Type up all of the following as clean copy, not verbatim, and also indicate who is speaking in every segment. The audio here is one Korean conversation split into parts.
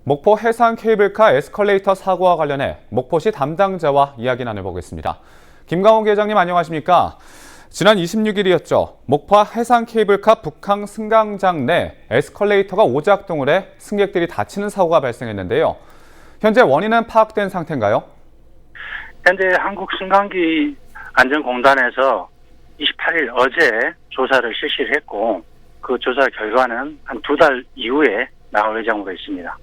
Speaker 1: 목포 해상 케이블카 에스컬레이터 사고와 관련해 목포시 담당자와 이야기 나눠보겠습니다. 김강호 계장님 안녕하십니까? 지난 26일이었죠. 목포 해상 케이블카 북항 승강장 내 에스컬레이터가 오작동을 해 승객들이 다치는 사고가 발생했는데요. 현재 원인은 파악된 상태인가요?
Speaker 2: 현재 한국승강기 안전공단에서 28일 어제 조사를 실시를 했고 그 조사 결과는 한 2달 이후에 나올 예정으로 있습니다.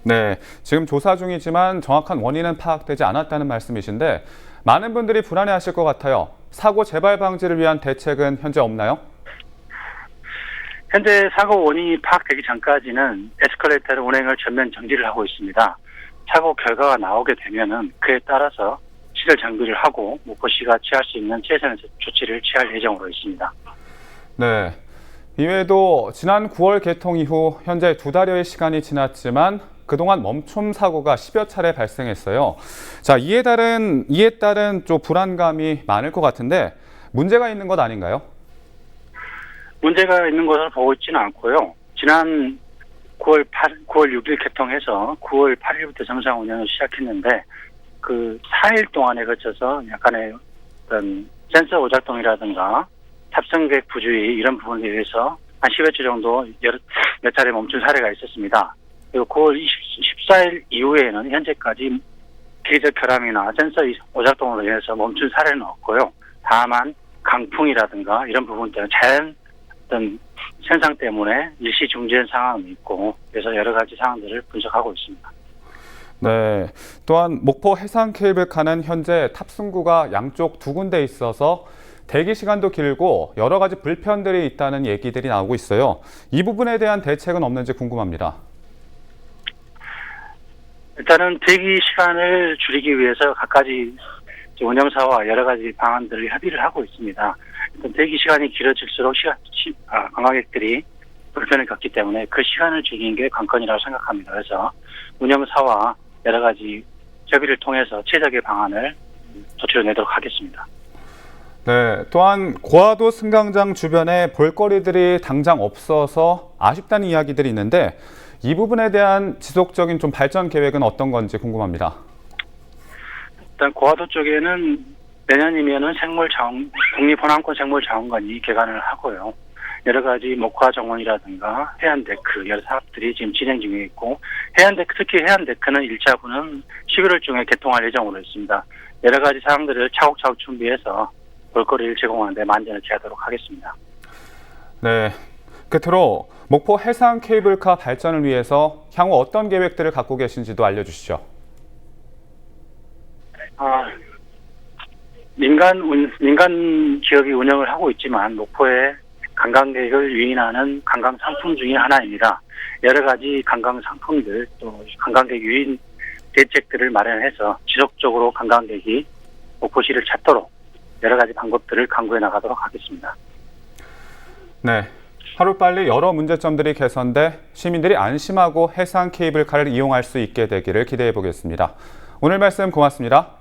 Speaker 1: 네, 지금 조사 중이지만 정확한 원인은 파악되지 않았다는 말씀이신데 많은 분들이 불안해하실 것 같아요. 사고 재발 방지를 위한 대책은 현재 없나요?
Speaker 2: 현재 사고 원인이 파악되기 전까지는 에스컬레이터 운행을 전면 정지를 하고 있습니다. 사고 결과가 나오게 되면은 그에 따라서 시설 정비를 하고 목포시가 취할 수 있는 최선의 조치를 취할 예정으로 있습니다.
Speaker 1: 네, 이외에도 지난 9월 개통 이후 현재 2달여의 시간이 지났지만 그동안 멈춤 사고가 10여 차례 발생했어요. 자, 이에 따른 좀 불안감이 많을 것 같은데 문제가 있는 것 아닌가요?
Speaker 2: 문제가 있는 것을 보고 있지는 않고요. 지난 9월 6일 개통해서 9월 8일부터 정상 운영을 시작했는데 그 4일 동안에 거쳐서 약간의 어떤 센서 오작동이라든가 탑승객 부주의 이런 부분에 의해서 한 10여 주 정도 몇 차례 멈춘 사례가 있었습니다. 그리고 9월 14일 이후에는 현재까지 기적 결함이나 센서 오작동으로 인해서 멈춘 사례는 없고요. 다만 강풍이라든가 이런 부분 때문에 자연 어떤 현상 때문에 일시 중지된 상황이 있고 그래서 여러 가지 상황들을 분석하고 있습니다.
Speaker 1: 네, 또한 목포 해상 케이블카는 현재 탑승구가 양쪽 2군데 있어서 대기 시간도 길고 여러 가지 불편들이 있다는 얘기들이 나오고 있어요. 이 부분에 대한 대책은 없는지 궁금합니다.
Speaker 2: 일단은 대기 시간을 줄이기 위해서 각가지 운영사와 여러 가지 방안들을 협의를 하고 있습니다. 일단 대기 시간이 길어질수록 관광객들이 불편을 겪기 때문에 그 시간을 줄이는 게 관건이라고 생각합니다. 그래서 운영사와 여러 가지 협의를 통해서 최적의 방안을 도출해 내도록 하겠습니다.
Speaker 1: 네, 또한 고화도 승강장 주변에 볼거리들이 당장 없어서 아쉽다는 이야기들이 있는데 이 부분에 대한 지속적인 좀 발전 계획은 어떤 건지 궁금합니다.
Speaker 2: 일단 고화도 쪽에는 내년이면은 국립호남권 생물자원관이 개관을 하고요. 여러 가지 목화 정원이라든가 해안데크 여러 사업들이 지금 진행 중에 있고 해안데크 특히 해안데크는 1차구는 11월 중에 개통할 예정으로 있습니다. 여러 가지 사항들을 차곡차곡 준비해서 볼거리를 제공하는 데 만전을 기하도록 하겠습니다.
Speaker 1: 네, 끝으로 목포 해상 케이블카 발전을 위해서 향후 어떤 계획들을 갖고 계신지도 알려주시죠.
Speaker 2: 민간 기업이 운영을 하고 있지만 목포에 관광객을 유인하는 관광 상품 중에 하나입니다. 여러 가지 관광 상품들 또 관광객 유인 대책들을 마련해서 지속적으로 관광객이 목포시를 찾도록 여러 가지 방법들을 강구해 나가도록 하겠습니다.
Speaker 1: 네, 하루빨리 여러 문제점들이 개선돼 시민들이 안심하고 해상 케이블카를 이용할 수 있게 되기를 기대해 보겠습니다. 오늘 말씀 고맙습니다.